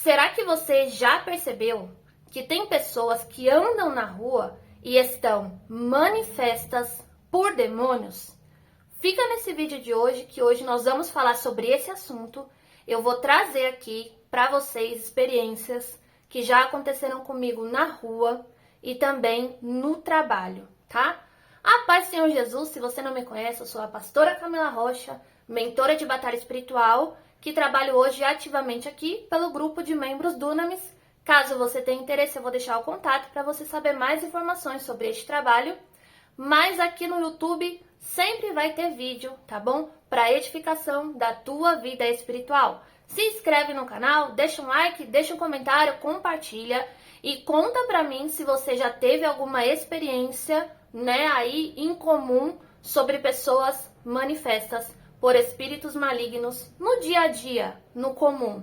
Será que você já percebeu que tem pessoas que andam na rua e estão manifestas por demônios? Fica nesse vídeo de hoje, que hoje nós vamos falar sobre esse assunto. Eu vou trazer aqui para vocês experiências que já aconteceram comigo na rua e também no trabalho, tá? A paz do Senhor Jesus. Se você não me conhece, eu sou a pastora Camila Rocha, mentora de batalha espiritual, que trabalho hoje ativamente aqui pelo grupo de membros Dunamis. Caso você tenha interesse, eu vou deixar o contato para você saber mais informações sobre este trabalho. Mas aqui no YouTube sempre vai ter vídeo, tá bom? Para edificação da tua vida espiritual. Se inscreve no canal, deixa um like, deixa um comentário, compartilha e conta pra mim se você já teve alguma experiência, aí em comum sobre pessoas manifestas por espíritos malignos no dia a dia, no comum.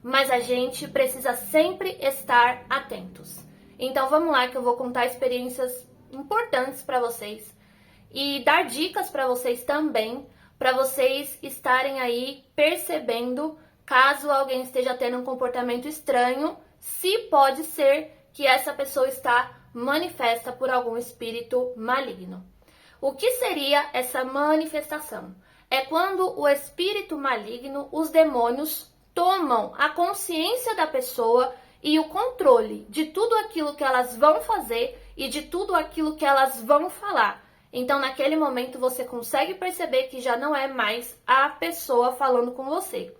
Mas a gente precisa sempre estar atentos. Então vamos lá que eu vou contar experiências importantes para vocês e dar dicas para vocês também, para vocês estarem aí percebendo caso alguém esteja tendo um comportamento estranho, se pode ser que essa pessoa está manifesta por algum espírito maligno. O que seria essa manifestação? É quando o espírito maligno, os demônios, tomam a consciência da pessoa e o controle de tudo aquilo que elas vão fazer e de tudo aquilo que elas vão falar. Então, naquele momento, você consegue perceber que já não é mais a pessoa falando com você.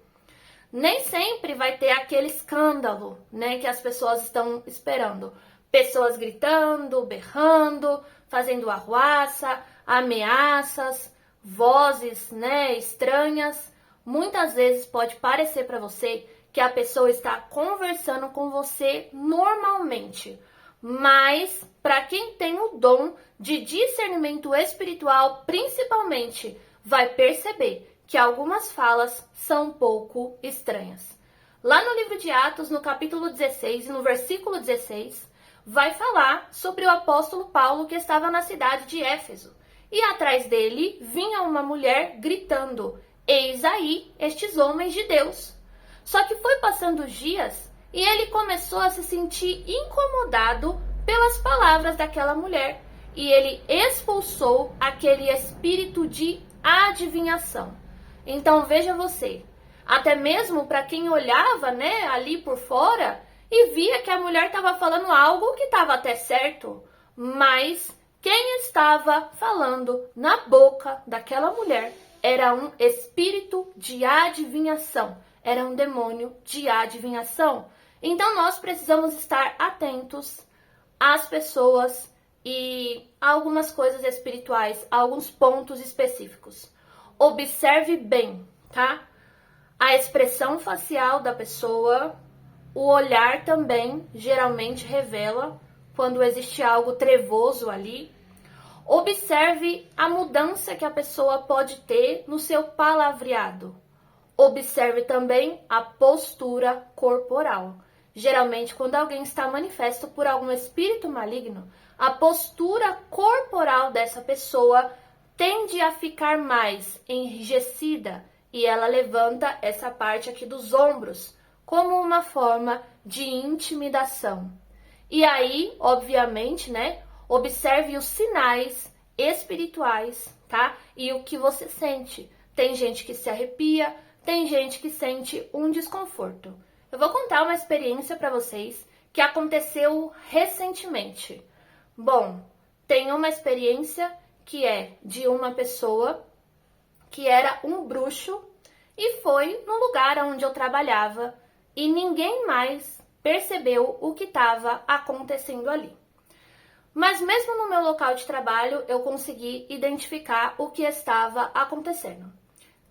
Nem sempre vai ter aquele escândalo, que as pessoas estão esperando. Pessoas gritando, berrando, fazendo arruaça, ameaças, vozes, estranhas. Muitas vezes pode parecer para você que a pessoa está conversando com você normalmente. Mas, para quem tem o dom de discernimento espiritual, principalmente, vai perceber que algumas falas são um pouco estranhas. Lá no livro de Atos, no capítulo 16 e no versículo 16, vai falar sobre o apóstolo Paulo que estava na cidade de Éfeso. E atrás dele vinha uma mulher gritando: "Eis aí estes homens de Deus." Só que foi passando os dias e ele começou a se sentir incomodado pelas palavras daquela mulher. E ele expulsou aquele espírito de adivinhação. Então veja você, até mesmo para quem olhava ali por fora e via que a mulher estava falando algo que estava até certo, mas quem estava falando na boca daquela mulher era um espírito de adivinhação, era um demônio de adivinhação. Então nós precisamos estar atentos às pessoas e a algumas coisas espirituais, a alguns pontos específicos. Observe bem, tá? A expressão facial da pessoa, o olhar também geralmente revela quando existe algo trevoso ali. Observe a mudança que a pessoa pode ter no seu palavreado. Observe também a postura corporal. Geralmente, quando alguém está manifesto por algum espírito maligno, a postura corporal dessa pessoa tende a ficar mais enrijecida e ela levanta essa parte aqui dos ombros como uma forma de intimidação. E aí, obviamente, observe os sinais espirituais, tá? E o que você sente. Tem gente que se arrepia, tem gente que sente um desconforto. Eu vou contar uma experiência para vocês que aconteceu recentemente. Bom, tem uma experiência que é de uma pessoa que era um bruxo e foi no lugar onde eu trabalhava e ninguém mais percebeu o que estava acontecendo ali. Mas mesmo no meu local de trabalho, eu consegui identificar o que estava acontecendo.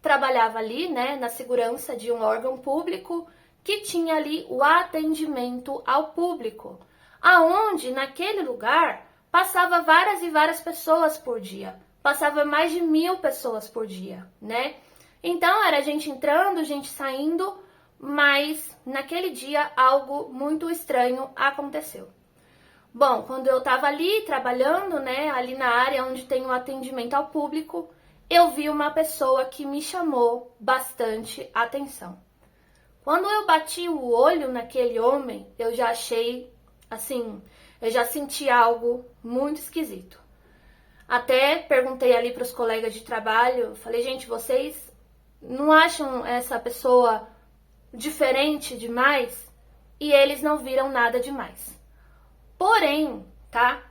Trabalhava ali, na segurança de um órgão público que tinha ali o atendimento ao público, aonde naquele lugar passava várias e várias pessoas por dia, passava mais de 1000 pessoas por dia, Então era gente entrando, gente saindo, mas naquele dia algo muito estranho aconteceu. Bom, quando eu estava ali trabalhando, ali na área onde tem o atendimento ao público, eu vi uma pessoa que me chamou bastante atenção. Quando eu bati o olho naquele homem, eu já achei, assim, eu já senti algo muito esquisito. Até perguntei ali para os colegas de trabalho, falei, gente, vocês não acham essa pessoa diferente demais? E eles não viram nada demais. Porém, tá?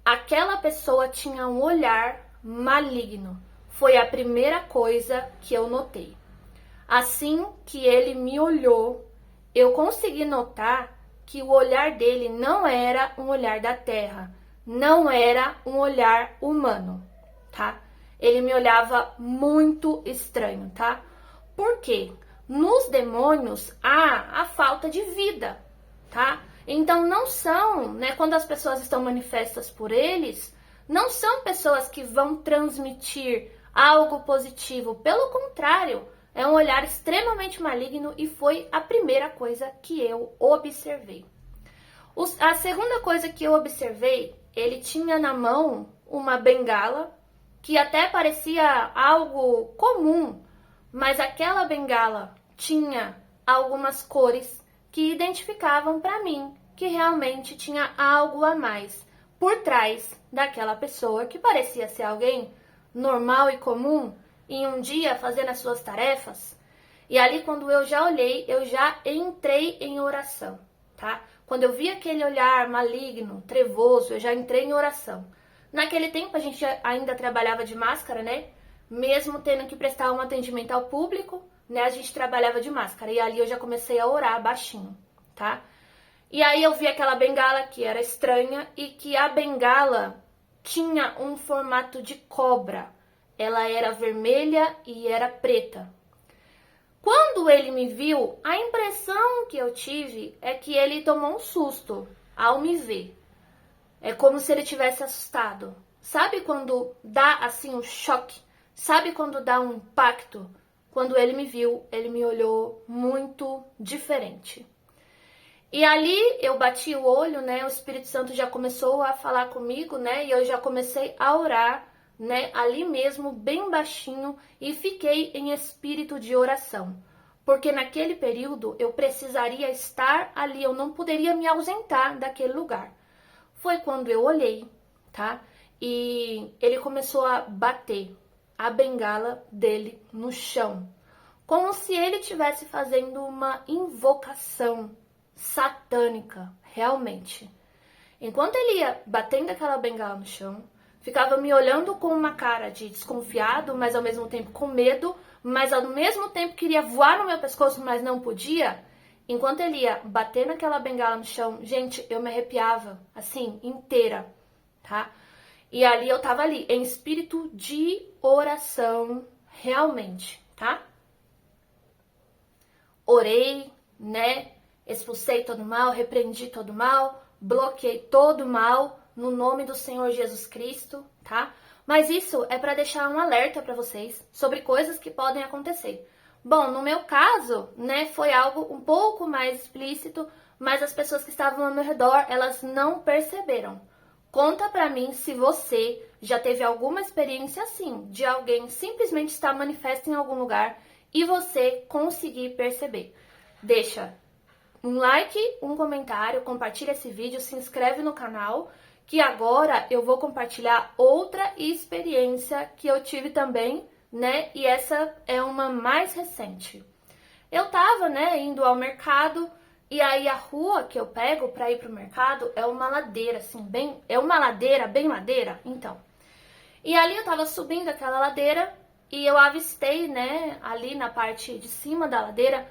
Aquela pessoa tinha um olhar maligno. Foi a primeira coisa que eu notei. Assim que ele me olhou, eu consegui notar que o olhar dele não era um olhar da terra, não era um olhar humano, tá? Ele me olhava muito estranho, tá? Por quê? Nos demônios há a falta de vida, tá? Então não são, né, quando as pessoas estão manifestas por eles, não são pessoas que vão transmitir algo positivo, pelo contrário, é um olhar extremamente maligno e foi a primeira coisa que eu observei. A segunda coisa que eu observei, ele tinha na mão uma bengala, que até parecia algo comum, mas aquela bengala tinha algumas cores que identificavam para mim que realmente tinha algo a mais por trás daquela pessoa que parecia ser alguém normal e comum em um dia fazendo as suas tarefas. E ali quando eu já olhei, eu já entrei em oração, tá? Quando eu vi aquele olhar maligno, trevoso, eu já entrei em oração. Naquele tempo a gente ainda trabalhava de máscara, né? Mesmo tendo que prestar um atendimento ao público, né? A gente trabalhava de máscara. E ali eu já comecei a orar baixinho, tá? E aí eu vi aquela bengala que era estranha e que a bengala tinha um formato de cobra. Ela era vermelha e era preta. Quando ele me viu, a impressão que eu tive é que ele tomou um susto ao me ver. É como se ele tivesse assustado. Sabe quando dá assim um choque? Sabe quando dá um impacto? Quando ele me viu, ele me olhou muito diferente. E ali eu bati o olho, né? O Espírito Santo já começou a falar comigo, né? E eu já comecei a orar, né? Ali mesmo, bem baixinho, e fiquei em espírito de oração. Porque naquele período eu precisaria estar ali, eu não poderia me ausentar daquele lugar. Foi quando eu olhei, tá? E ele começou a bater a bengala dele no chão, como se ele estivesse fazendo uma invocação satânica, realmente. Enquanto ele ia batendo aquela bengala no chão, ficava me olhando com uma cara de desconfiado, mas ao mesmo tempo com medo, mas ao mesmo tempo queria voar no meu pescoço, mas não podia. Enquanto ele ia bater naquela bengala no chão, gente, eu me arrepiava, assim, inteira, tá? E ali eu tava ali, em espírito de oração, realmente, tá? Orei, né? Expulsei todo mal, repreendi todo mal, bloqueei todo mal no nome do Senhor Jesus Cristo, tá? Mas isso é para deixar um alerta para vocês sobre coisas que podem acontecer. Bom, no meu caso, né, foi algo um pouco mais explícito, mas as pessoas que estavam ao meu redor, elas não perceberam. Conta pra mim se você já teve alguma experiência assim, de alguém simplesmente estar manifesto em algum lugar e você conseguir perceber. Deixa um like, um comentário, compartilha esse vídeo, se inscreve no canal, que agora eu vou compartilhar outra experiência que eu tive também, né? E essa é uma mais recente. Eu tava, né, indo ao mercado e aí a rua que eu pego para ir pro mercado é uma ladeira, assim, é uma ladeira, bem ladeira, então. E ali eu tava subindo aquela ladeira e eu avistei, né, ali na parte de cima da ladeira,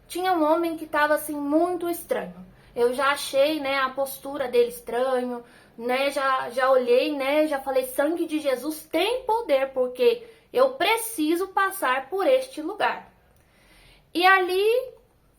tinha um homem que tava assim muito estranho. Eu já achei, né, a postura dele estranho, né, já olhei, né, já falei, sangue de Jesus tem poder, porque eu preciso passar por este lugar. E ali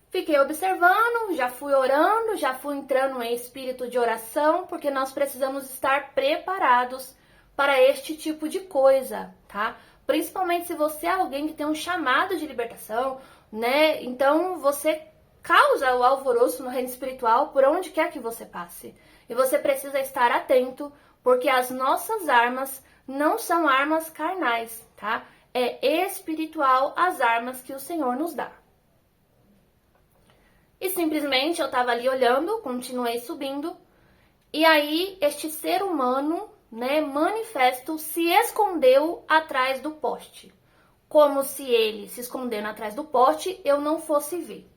fiquei observando, já fui orando, já fui entrando em espírito de oração, porque nós precisamos estar preparados para este tipo de coisa, tá? Principalmente se você é alguém que tem um chamado de libertação, né? Então você causa o alvoroço no reino espiritual por onde quer que você passe. E você precisa estar atento, porque as nossas armas não são armas carnais, tá? É espiritual as armas que o Senhor nos dá. simplesmente eu tava ali olhando, continuei subindo, e aí este ser humano, né, manifesto, se escondeu atrás do poste. Como se ele se escondendo atrás do poste, eu não fosse ver.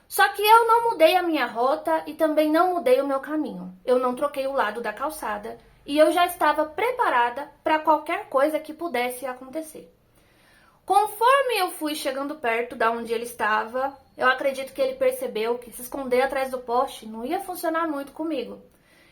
Só que eu não mudei a minha rota e também não mudei o meu caminho. Eu não troquei o lado da calçada e eu já estava preparada para qualquer coisa que pudesse acontecer. Conforme eu fui chegando perto da onde ele estava, eu acredito que ele percebeu que se esconder atrás do poste não ia funcionar muito comigo.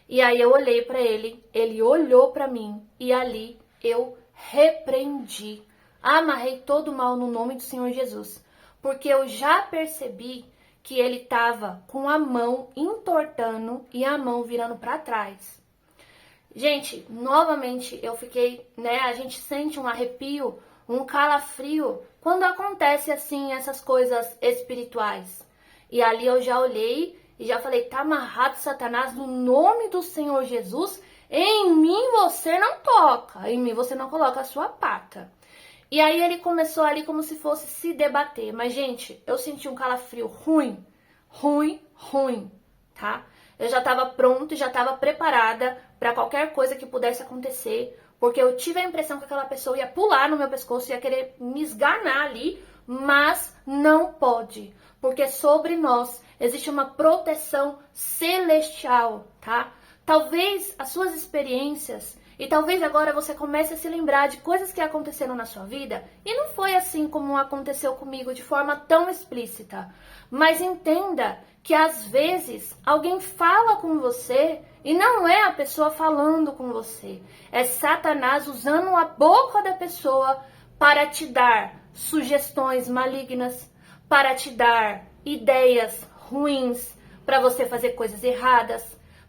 E aí eu olhei para ele, ele olhou para mim e ali eu repreendi. Amarrei todo o mal no nome do Senhor Jesus, porque eu já percebi que ele estava com a mão entortando e a mão virando para trás. Gente, novamente eu fiquei, né, a gente sente um arrepio, um calafrio quando acontece assim essas coisas espirituais. E ali eu já olhei e já falei, tá amarrado, Satanás, no nome do Senhor Jesus, em mim você não toca, em mim você não coloca a sua pata. E aí ele começou ali como se fosse se debater. Mas, gente, eu senti um calafrio ruim, tá? Eu já estava pronta e já estava preparada para qualquer coisa que pudesse acontecer, porque eu tive a impressão que aquela pessoa ia pular no meu pescoço, ia querer me esganar ali, mas não pode, porque sobre nós existe uma proteção celestial, tá? Talvez as suas experiências e talvez agora você comece a se lembrar de coisas que aconteceram na sua vida e não foi assim como aconteceu comigo de forma tão explícita. Mas entenda que às vezes alguém fala com você e não é a pessoa falando com você. É Satanás usando a boca da pessoa para te dar sugestões malignas, para te dar ideias ruins, para você fazer coisas erradas,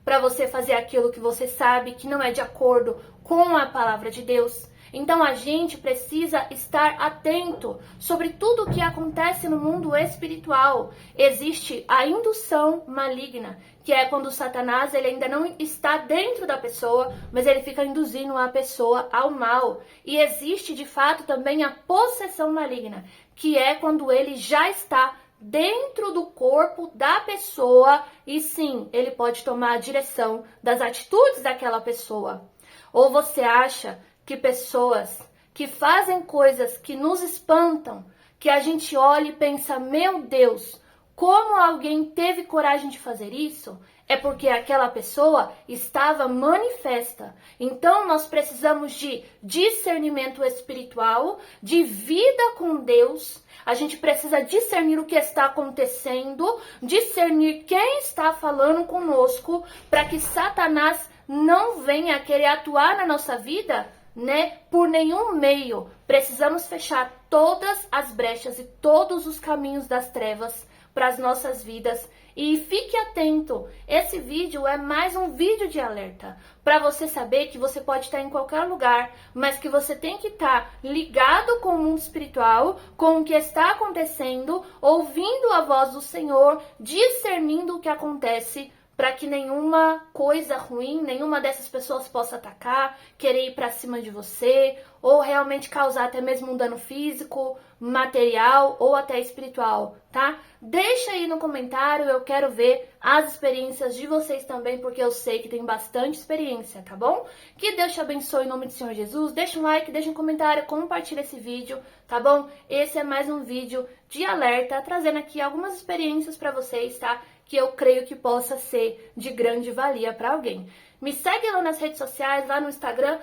para você fazer aquilo que você sabe que não é de acordo com a palavra de Deus. Então a gente precisa estar atento sobre tudo o que acontece no mundo espiritual. Existe a indução maligna, que é quando Satanás ele ainda não está dentro da pessoa, mas ele fica induzindo a pessoa ao mal. E existe de fato também a possessão maligna, que é quando ele já está dentro do corpo da pessoa e sim, ele pode tomar a direção das atitudes daquela pessoa. Ou você acha que pessoas que fazem coisas que nos espantam, que a gente olha e pensa, meu Deus, como alguém teve coragem de fazer isso? É porque aquela pessoa estava manifesta. Então nós precisamos de discernimento espiritual, de vida com Deus. A gente precisa discernir o que está acontecendo, discernir quem está falando conosco, para que Satanás não venha querer atuar na nossa vida, né, por nenhum meio. Precisamos fechar todas as brechas e todos os caminhos das trevas para as nossas vidas. E fique atento, esse vídeo é mais um vídeo de alerta, para você saber que você pode estar em qualquer lugar, mas que você tem que estar ligado com o mundo espiritual, com o que está acontecendo, ouvindo a voz do Senhor, discernindo o que acontece, para que nenhuma coisa ruim, nenhuma dessas pessoas possa atacar, querer ir para cima de você, ou realmente causar até mesmo um dano físico, material ou até espiritual, tá? Deixa aí no comentário, eu quero ver as experiências de vocês também, porque eu sei que tem bastante experiência, tá bom? Que Deus te abençoe em nome do Senhor Jesus. Deixa um like, deixa um comentário, compartilha esse vídeo, tá bom? Esse é mais um vídeo de alerta, trazendo aqui algumas experiências para vocês, tá? Que eu creio que possa ser de grande valia para alguém. Me segue lá nas redes sociais, lá no Instagram,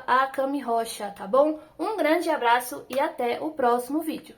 @acamirocha, tá bom? Um grande abraço e até o próximo vídeo.